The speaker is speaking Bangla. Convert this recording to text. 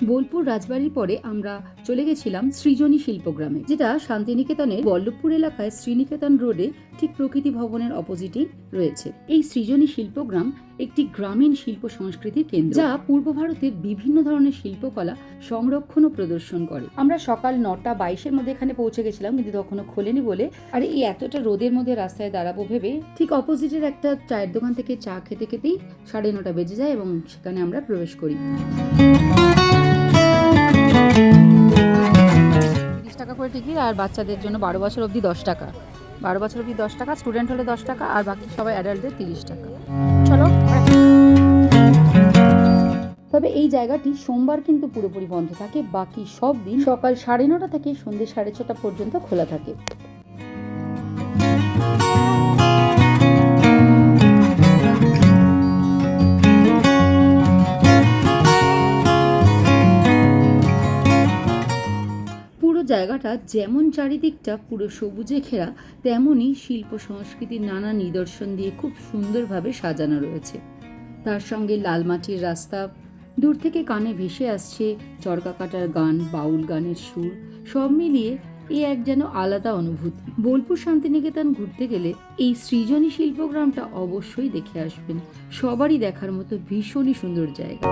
বোলপুর রাজবাড়ির পরে আমরা চলে গেছিলাম সৃজনী শিল্পগ্রামে, যেটা শান্তিনিকেতনের বল্লভপুর এলাকায় শ্রীনিকেতন রোডে ঠিক প্রকৃতি ভবনের অপোজিটেই রয়েছে। এই সৃজনী শিল্পগ্রাম একটি গ্রামীণ শিল্প সংস্কৃতির কেন্দ্র, যা পূর্ব ভারতের বিভিন্ন ধরনের শিল্পকলা সংরক্ষণ ও প্রদর্শন করে। আমরা সকাল 9:22 মধ্যে এখানে পৌঁছে গেছিলাম, কিন্তু তখনও খোলেনি বলে আর এই এতটা রোদের মধ্যে রাস্তায় দাঁড়াবো ভেবে ঠিক অপোজিটের একটা চায়ের দোকান থেকে চা খেতে খেতেই 9:30 বেজে যায় এবং সেখানে আমরা প্রবেশ করি। 30 টাকা করে টিকিট, আর বাচ্চাদের জন্য 12 বছর অবধি 10 টাকা। 12 বছর অবধি 10 টাকা, স্টুডেন্ট হলে 10 টাকা, আর বাকি সবাই অ্যাডাল্টদের 30 টাকা। চলো। তবে এই জায়গাটি সোমবার কিন্তু পুরোপুরি বন্ধ থাকে, বাকি সব দিন সকাল 9:30 থেকে সন্ধ্যে 6:30 পর্যন্ত খোলা থাকে। জায়গাটা যেমন চারিদিকটা পুরো সবুজে ঘেরা, তেমনই শিল্প সংস্কৃতির নানা নিদর্শন দিয়ে খুব সুন্দরভাবে সাজানো রয়েছে। তার সঙ্গে লাল মাটির রাস্তা, দূর থেকে কানে ভেসে আসছে চরকা কাটার গান, বাউল গানের সুর, সব মিলিয়ে এক যেন আলাদা অনুভূতি। বোলপুর শান্তিনিকেতন ঘুরতে গেলে এই সৃজনী শিল্পগ্রামটা অবশ্যই দেখে আসবেন। সবারই দেখার মতো ভীষণই সুন্দর জায়গা।